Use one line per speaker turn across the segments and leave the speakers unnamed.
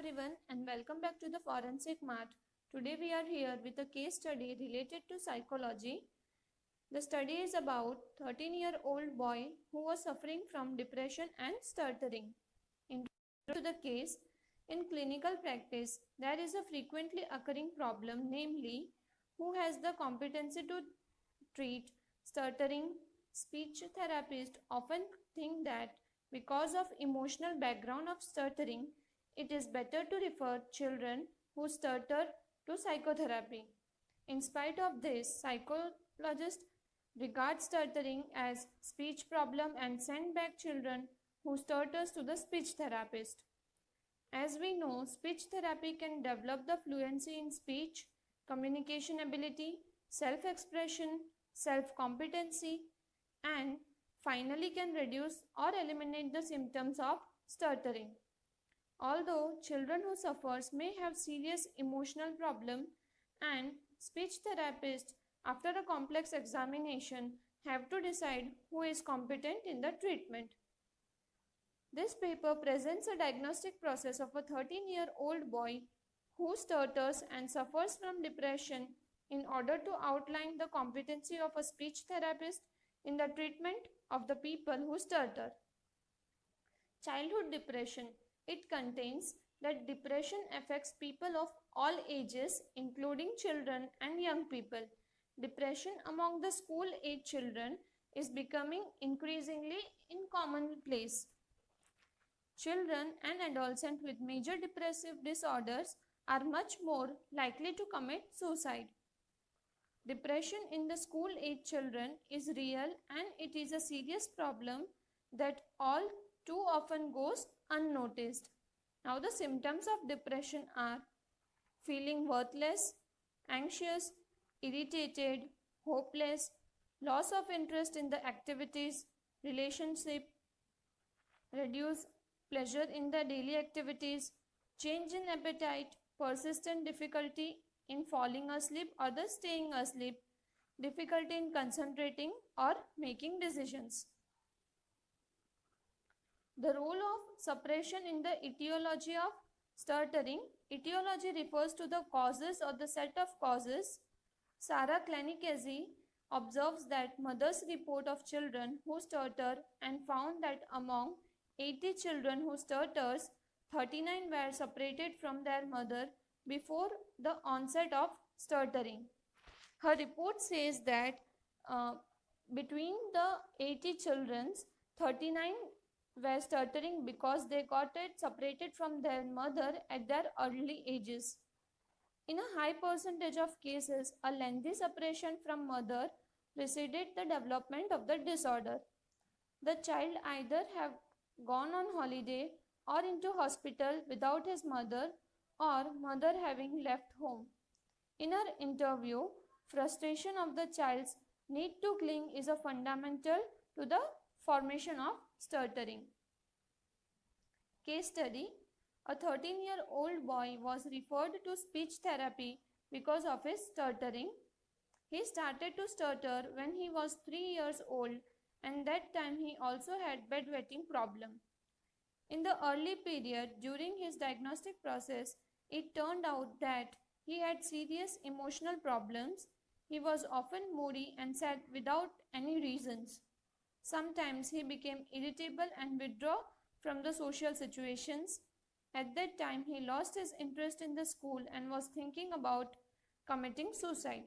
everyone and welcome back to the Forensic Mart. Today we are here with a case study related to psychology. The study is about 13-year-old boy who was suffering from depression and stuttering. Into the case, in clinical practice, there is a frequently occurring problem, namely, who has the competency to treat stuttering. Speech therapists often think that because of emotional background of stuttering, it is better to refer children who stutter to psychotherapy. In spite of this, psychologists regard stuttering as speech problem and send back children who stutters to the speech therapist. As we know, speech therapy can develop the fluency in speech, communication ability, self-expression, self-competency, and finally can reduce or eliminate the symptoms of stuttering. Although children who suffers may have serious emotional problem, and speech therapists after a complex examination have to decide who is competent in the treatment. This paper presents a diagnostic process of a 13-year-old boy who stutters and suffers from depression in order to outline the competency of a speech therapist in the treatment of the people who stutter. Childhood depression. It contains that depression affects people of all ages, including children and young people. Depression among the school-age children is becoming increasingly commonplace. Children and adolescents with major depressive disorders are much more likely to commit suicide. Depression in the school-age children is real and it is a serious problem that all too often goes unnoticed. Now the symptoms of depression are feeling worthless, anxious, irritated, hopeless, loss of interest in the activities, relationship, reduced pleasure in the daily activities, change in appetite, persistent difficulty in falling asleep or the staying asleep, difficulty in concentrating or making decisions. The role of suppression in the etiology of stuttering. Etiology refers to the causes or the set of causes. Sarah Kleinekesi observes that mothers report of children who stutter and found that among 80 children who stutters, 39 were separated from their mother before the onset of stuttering. Her report says that between the 80 children, 39 were stuttering because they got it separated from their mother at their early ages. In a high percentage of cases, a lengthy separation from mother preceded the development of the disorder. The child either have gone on holiday or into hospital without his mother or mother having left home. In her interview, frustration of the child's need to cling is a fundamental to the formation of stuttering. Case study. A 13-year-old boy was referred to speech therapy because of his stuttering. He started to stutter when he was 3 years old, and that time he also had bedwetting problem. In the early period during his diagnostic process, it turned out that he had serious emotional problems. He was often moody and sad without any reasons. Sometimes he became irritable and withdraw from the social situations. At that time, he lost his interest in the school and was thinking about committing suicide.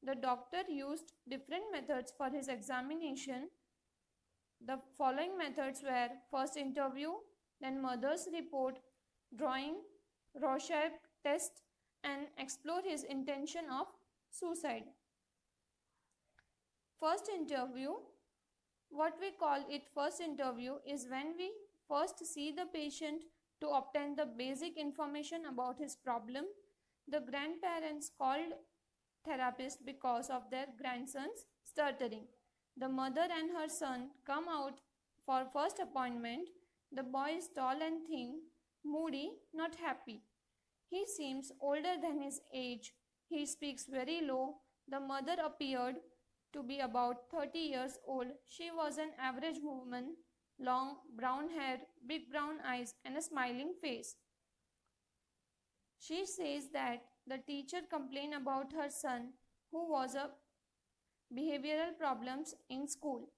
The doctor used different methods for his examination. The following methods were first interview, then mother's report, drawing, Rorschach test, and explore his intention of suicide. First interview. What we call it first interview is when we first see the patient to obtain the basic information about his problem. The grandparents called therapist because of their grandson's stuttering. The mother and her son come out for first appointment. The boy is tall and thin, moody, not happy. He seems older than his age. He speaks very low. The mother appeared to be about 30 years old. She was an average woman long brown hair, big brown eyes, and a smiling face. She says that the teacher complained about her son who was a behavioral problems in school.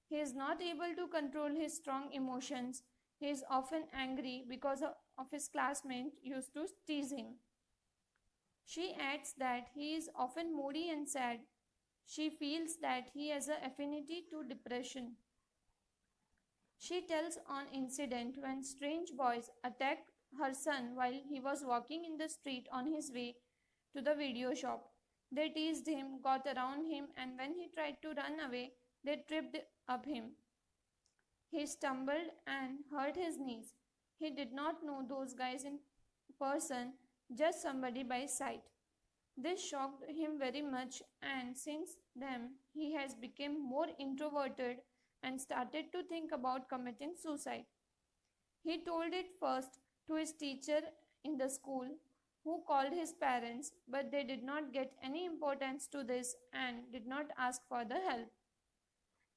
He is not able to control his strong emotions. He is often angry because of his classmates used to tease him. She adds that he is often moody and sad. She feels that he has an affinity to depression. She tells an incident when strange boys attacked her son while he was walking in the street on his way to the video shop. They teased him, got around him, and when he tried to run away, they tripped up him. He stumbled and hurt his knees. He did not know those guys in person, just somebody by sight. This shocked him very much, and since then he has become more introverted and started to think about committing suicide. He told it first to his teacher in the school, who called his parents, but they did not get any importance to this and did not ask for the help.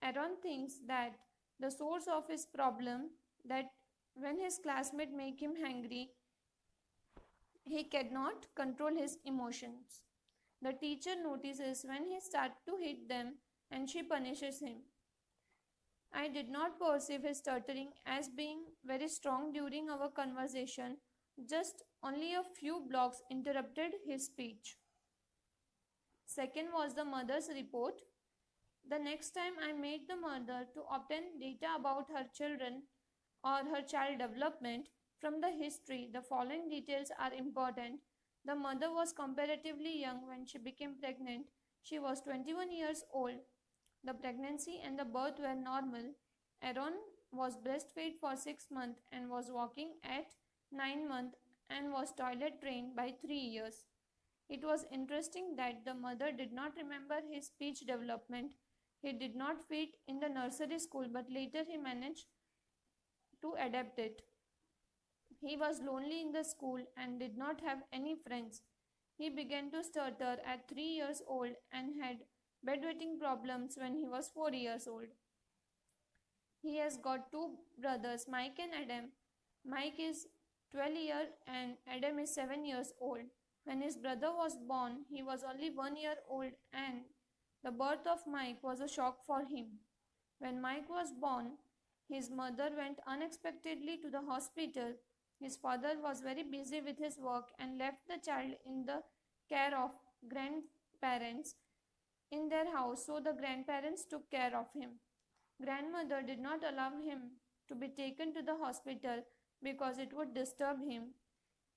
Aaron thinks that the source of his problem that when his classmates make him angry, he cannot control his emotions. The teacher notices when he starts to hit them and she punishes him. I did not perceive his stuttering as being very strong during our conversation. Just only a few blocks interrupted his speech. Second was the mother's report. The next time I made the mother to obtain data about her children or her child development from the history, the following details are important. The mother was comparatively young when she became pregnant. She was 21 years old. The pregnancy and the birth were normal. Aaron was breastfed for 6 months and was walking at 9 months and was toilet trained by 3 years. It was interesting that the mother did not remember his speech development. He did not fit in the nursery school, but later he managed to adapt it. He was lonely in the school and did not have any friends. He began to stutter at 3 years old and had bedwetting problems when he was 4 years old. He has got two brothers, Mike and Adam. Mike is 12 years and Adam is 7 years old. When his brother was born, he was only 1 year old and the birth of Mike was a shock for him. When Mike was born, his mother went unexpectedly to the hospital. His father was very busy with his work and left the child in the care of grandparents in their house, so the grandparents took care of him. Grandmother did not allow him to be taken to the hospital because it would disturb him.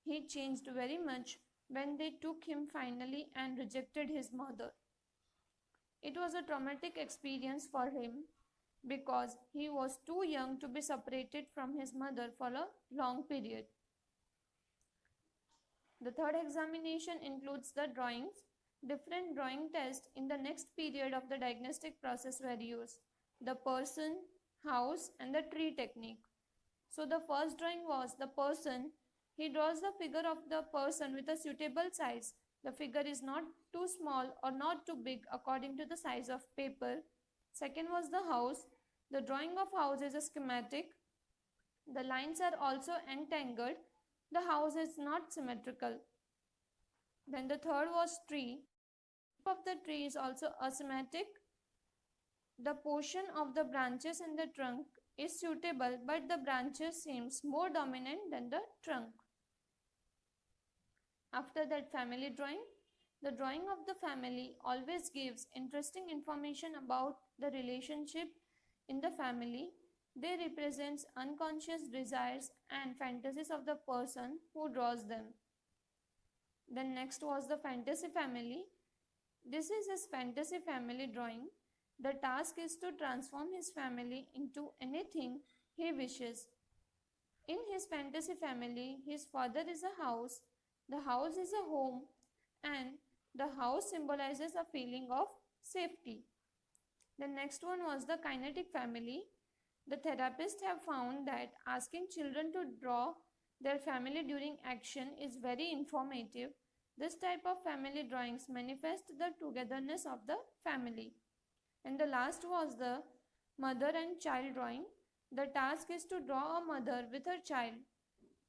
He changed very much when they took him finally and rejected his mother. It was a traumatic experience for him because he was too young to be separated from his mother for a long period. The third examination includes the drawings. Different drawing tests in the next period of the diagnostic process were used. The person, house, and the tree technique. So the first drawing was the person. He draws the figure of the person with a suitable size. The figure is not too small or not too big according to the size of paper. Second was the house. The drawing of house is a schematic. The lines are also entangled. The house is not symmetrical. Then the third was tree. The shape of the tree is also asymmetric. The portion of the branches in the trunk is suitable, but the branches seems more dominant than the trunk. After that, family drawing. The drawing of the family always gives interesting information about the relationship in the family. They represent unconscious desires and fantasies of the person who draws them. Then next was the fantasy family. This is his fantasy family drawing. The task is to transform his family into anything he wishes. In his fantasy family, his father is a house, the house is a home, and the house symbolizes a feeling of safety. The next one was the kinetic family. The therapists have found that asking children to draw their family during action is very informative. This type of family drawings manifest the togetherness of the family. And the last was the mother and child drawing. The task is to draw a mother with her child.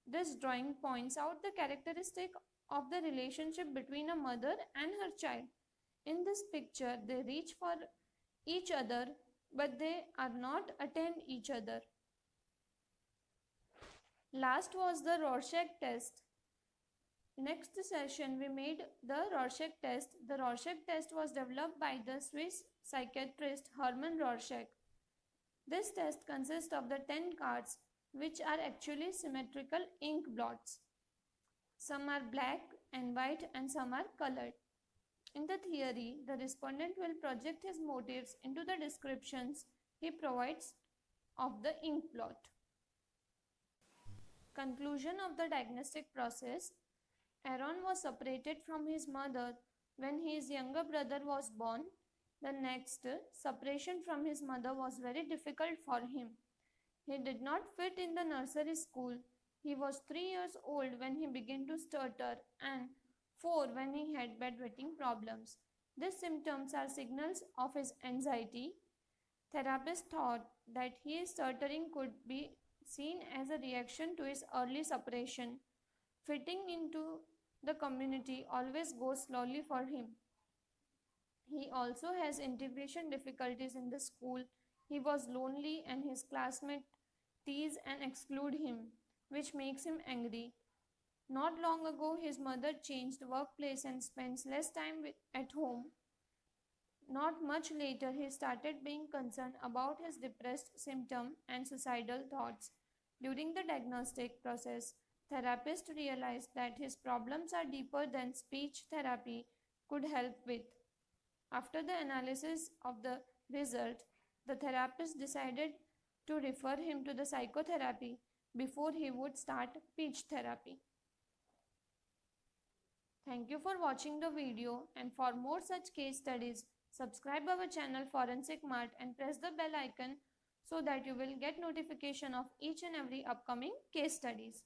This drawing points out the characteristic of the relationship between a mother and her child. In this picture, they reach for each other, but they are not attain each other. Last was the Rorschach test. Next session we made the Rorschach test. The Rorschach test was developed by the Swiss psychiatrist Hermann Rorschach. This test consists of the 10 cards, which are actually symmetrical ink blots. Some are black and white and some are colored. In the theory, the respondent will project his motives into the descriptions he provides of the ink blot. Conclusion of the diagnostic process. Aaron was separated from his mother when his younger brother was born. The next, separation from his mother was very difficult for him. He did not fit in the nursery school. He was 3 years old when he began to stutter and 4 when he had bedwetting problems. These symptoms are signals of his anxiety. Therapists thought that his stuttering could be seen as a reaction to his early separation. Fitting into the community always goes slowly for him. He also has integration difficulties in the school. He was lonely and his classmates tease and exclude him, which makes him angry. Not long ago, his mother changed workplace and spends less time at home. Not much later, he started being concerned about his depressed symptom and suicidal thoughts. During the diagnostic process, therapists realized that his problems are deeper than speech therapy could help with. After the analysis of the result, the therapist decided to refer him to the psychotherapy before he would start speech therapy. Thank you for watching the video, and for more such case studies, subscribe our channel Forensic Mart and press the bell icon so that you will get notification of each and every upcoming case studies.